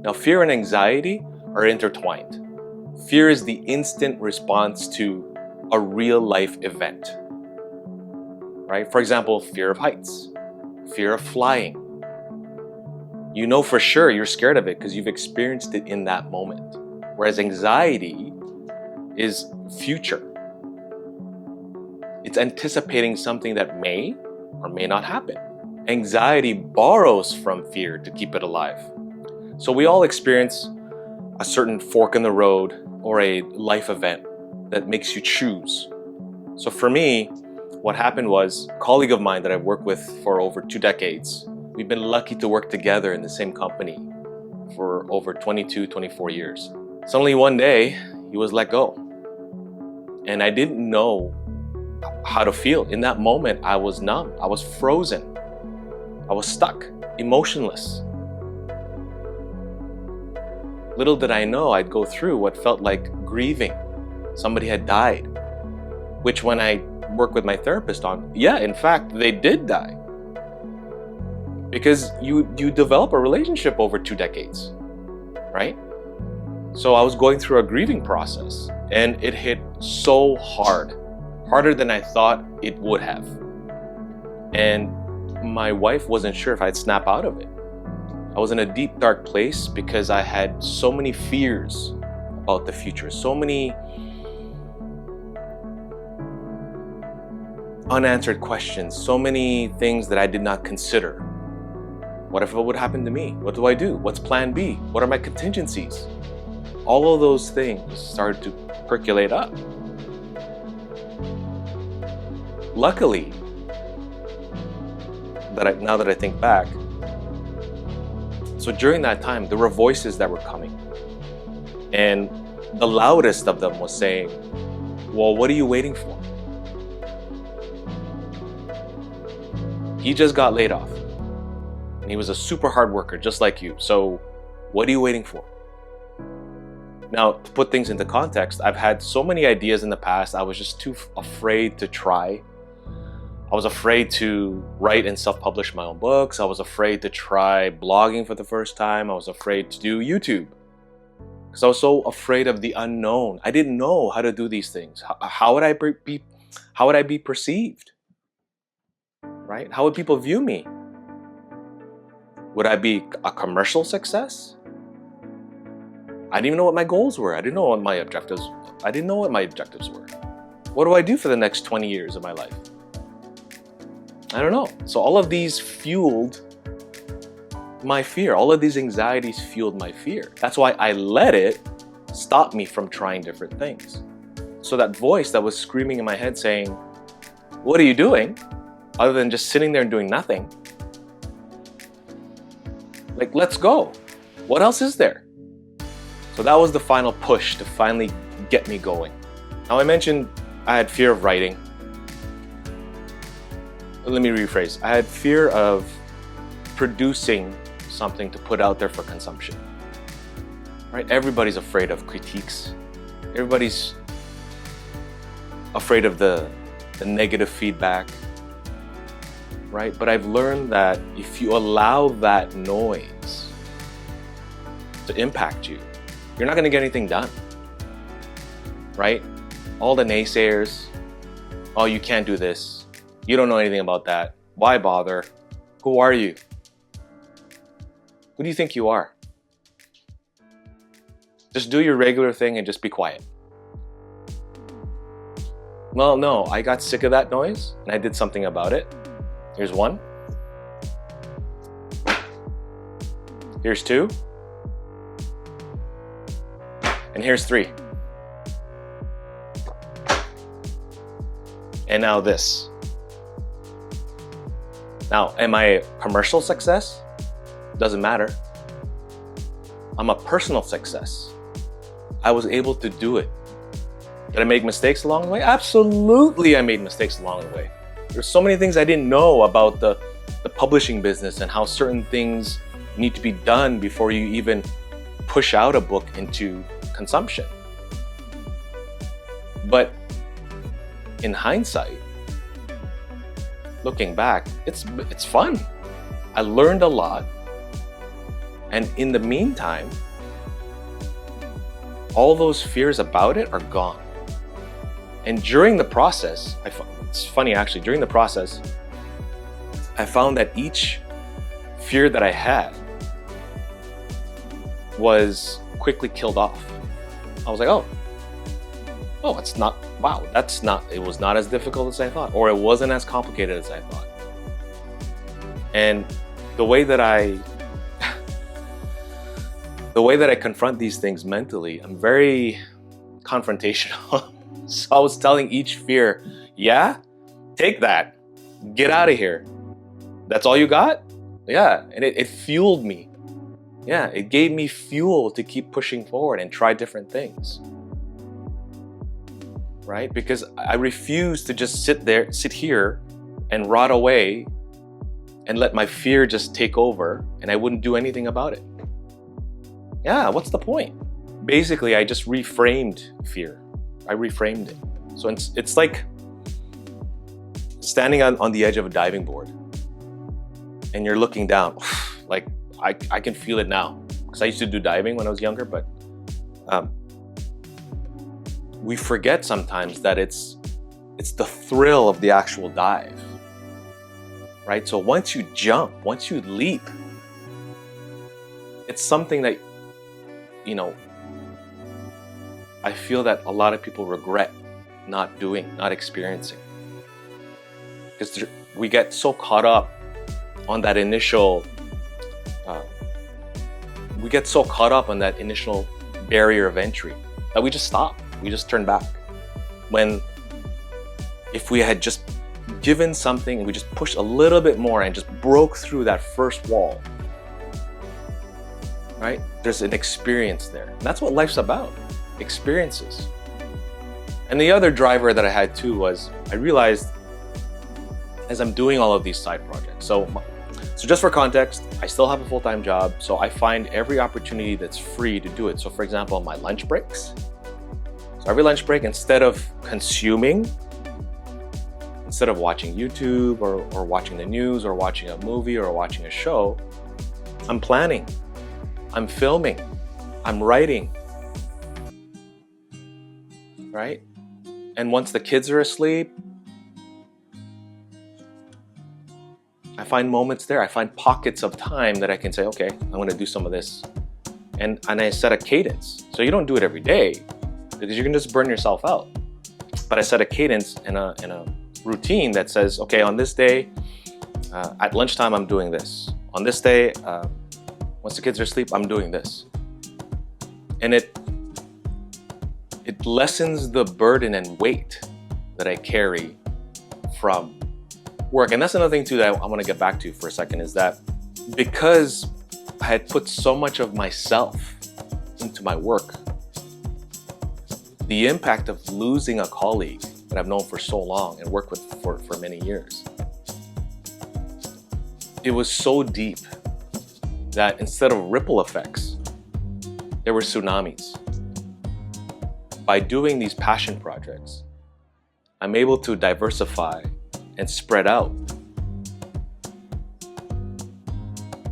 Now, fear and anxiety are intertwined. Fear is the instant response to a real life event, right? For example, fear of heights, fear of flying. You know for sure you're scared of it because you've experienced it in that moment. Whereas anxiety is future. It's anticipating something that may or may not happen. Anxiety borrows from fear to keep it alive. So we all experience a certain fork in the road or a life event that makes you choose. So for me, what happened was a colleague of mine that I've worked with for over 2 decades, we've been lucky to work together in the same company for over 22, 24 years. Suddenly one day, he was let go. And I didn't know how to feel. In that moment, I was numb. I was frozen. I was stuck, emotionless. Little did I know I'd go through what felt like grieving. Somebody had died, which when I work with my therapist on, yeah, in fact, they did die. Because you develop a relationship over 2 decades, right? So I was going through a grieving process and it hit so hard, harder than I thought it would have. And my wife wasn't sure if I'd snap out of it. I was in a deep, dark place because I had so many fears about the future, so many unanswered questions, so many things that I did not consider. What if it would happen to me? What do I do? What's plan B? What are my contingencies? All of those things started to percolate up. Luckily, now that I think back, so during that time, there were voices that were coming. And the loudest of them was saying, well, what are you waiting for? He just got laid off. And he was a super hard worker, just like you. So what are you waiting for? Now, to put things into context, I've had so many ideas in the past. I was just too afraid to try. I was afraid to write and self-publish my own books. I was afraid to try blogging for the first time. I was afraid to do YouTube because I was so afraid of the unknown. I didn't know how to do these things. How would I be perceived? Right? How would people view me? Would I be a commercial success? I didn't even know what my goals were. I didn't know what my objectives were. What do I do for the next 20 years of my life? I don't know. So all of these fueled my fear. All of these anxieties fueled my fear. That's why I let it stop me from trying different things. So that voice that was screaming in my head saying, what are you doing? Other than just sitting there and doing nothing. Like, let's go. What else is there? So that was the final push to finally get me going. Now I mentioned I had fear of writing. Let me rephrase. I had fear of producing something to put out there for consumption. Right? Everybody's afraid of critiques. Everybody's afraid of the negative feedback. Right? But I've learned that if you allow that noise to impact you, you're not going to get anything done. Right? All the naysayers, oh, you can't do this. You don't know anything about that. Why bother? Who are you? Who do you think you are? Just do your regular thing and just be quiet. Well, no, I got sick of that noise and I did something about it. Here's one. Here's two. And here's three. And now this. Now, am I a commercial success? Doesn't matter. I'm a personal success. I was able to do it. Did I make mistakes along the way? Absolutely, I made mistakes along the way. There's so many things I didn't know about the publishing business and how certain things need to be done before you even push out a book into consumption. But in hindsight, looking back, it's fun. I learned a lot. And in the meantime, all those fears about it are gone. And during the process, it's funny actually, during the process, I found that each fear that I had was quickly killed off. I was like, oh, it's not, wow, it was not as difficult as I thought, or it wasn't as complicated as I thought. And the way that I confront these things mentally, I'm very confrontational. So I was telling each fear, yeah, take that, get out of here. That's all you got? Yeah, and it fueled me. Yeah, it gave me fuel to keep pushing forward and try different things. Right? Because I refuse to just sit here and rot away and let my fear just take over, and I wouldn't do anything about it. Yeah, what's the point? Basically, I just reframed fear. I reframed it. So it's like standing on the edge of a diving board and you're looking down. Like I can feel it now because I used to do diving when I was younger, but we forget sometimes that it's the thrill of the actual dive, right? So once you jump, once you leap, it's something that, you know, I feel that a lot of people regret not doing, not experiencing. Because we get so caught up on that initial, barrier of entry that we just stop. We just turn back. When if we had just given something and we just pushed a little bit more and just broke through that first wall, right? There's an experience there. And that's what life's about, experiences. And the other driver that I had too was I realized as I'm doing all of these side projects. So just for context, I still have a full-time job. So I find every opportunity that's free to do it. So for example, my lunch breaks. So every lunch break, instead of consuming, instead of watching YouTube or watching the news or watching a movie or watching a show, I'm planning, I'm filming, I'm writing, right? And once the kids are asleep, I find moments there. I find pockets of time that I can say, okay, I'm going to do some of this. And I set a cadence. So you don't do it every day because you can just burn yourself out. But I set a cadence in a routine that says, okay, on this day, at lunchtime, I'm doing this. On this day, once the kids are asleep, I'm doing this. And it lessens the burden and weight that I carry from work. And that's another thing too that I want to get back to for a second, is that because I had put so much of myself into my work, the impact of losing a colleague that I've known for so long and worked with for many years, it was so deep that instead of ripple effects, there were tsunamis. By doing these passion projects, I'm able to diversify and spread out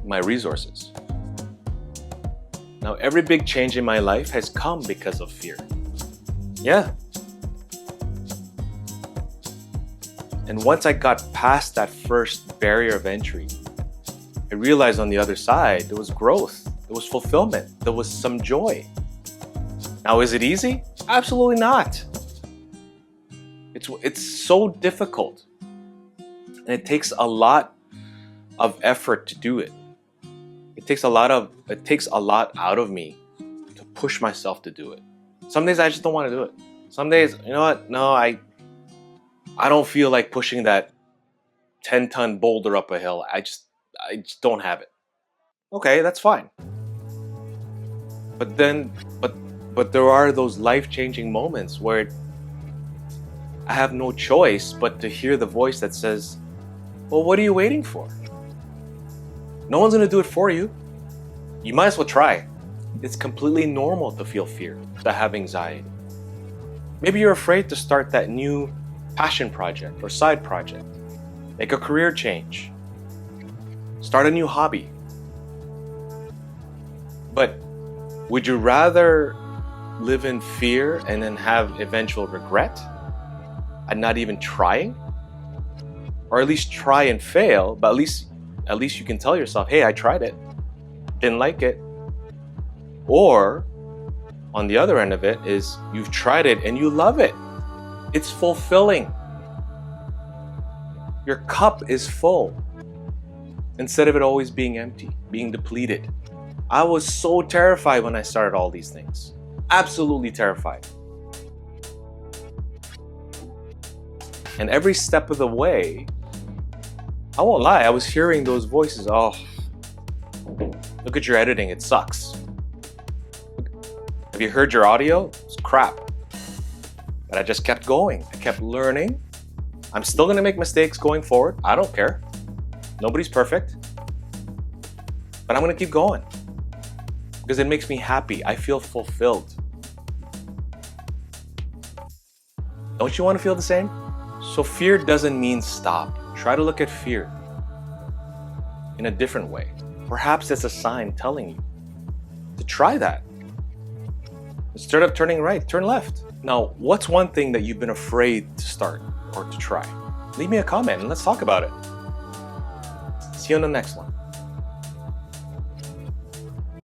my resources. Now, every big change in my life has come because of fear. Yeah. And once I got past that first barrier of entry, I realized on the other side, there was growth, there was fulfillment, there was some joy. Now, is it easy? Absolutely not. It's so difficult. And it takes a lot of effort to do it. It takes a lot out of me to push myself to do it. Some days I just don't want to do it. Some days, you know what? No, I don't feel like pushing that 10-ton boulder up a hill. I just don't have it. Okay, that's fine. But there are those life-changing moments where I have no choice but to hear the voice that says, well, what are you waiting for? No one's going to do it for you. You might as well try. It's completely normal to feel fear, to have anxiety. Maybe you're afraid to start that new passion project or side project. Make a career change. Start a new hobby. But would you rather live in fear and then have eventual regret and not even trying? Or at least try and fail, but at least you can tell yourself, hey, I tried it, didn't like it. Or on the other end of it is you've tried it and you love it. It's fulfilling. Your cup is full instead of it always being empty, being depleted. I was so terrified when I started all these things. Absolutely terrified. And every step of the way, I won't lie, I was hearing those voices. Oh, look at your editing, it sucks. Have you heard your audio? It's crap. But I just kept going. I kept learning. I'm still going to make mistakes going forward. I don't care. Nobody's perfect. But I'm going to keep going. Because it makes me happy. I feel fulfilled. Don't you want to feel the same? So fear doesn't mean stop. Try to look at fear in a different way. Perhaps it's a sign telling you to try that. Instead of turning right, turn left. Now, what's one thing that you've been afraid to start or to try? Leave me a comment and let's talk about it. See you on the next one.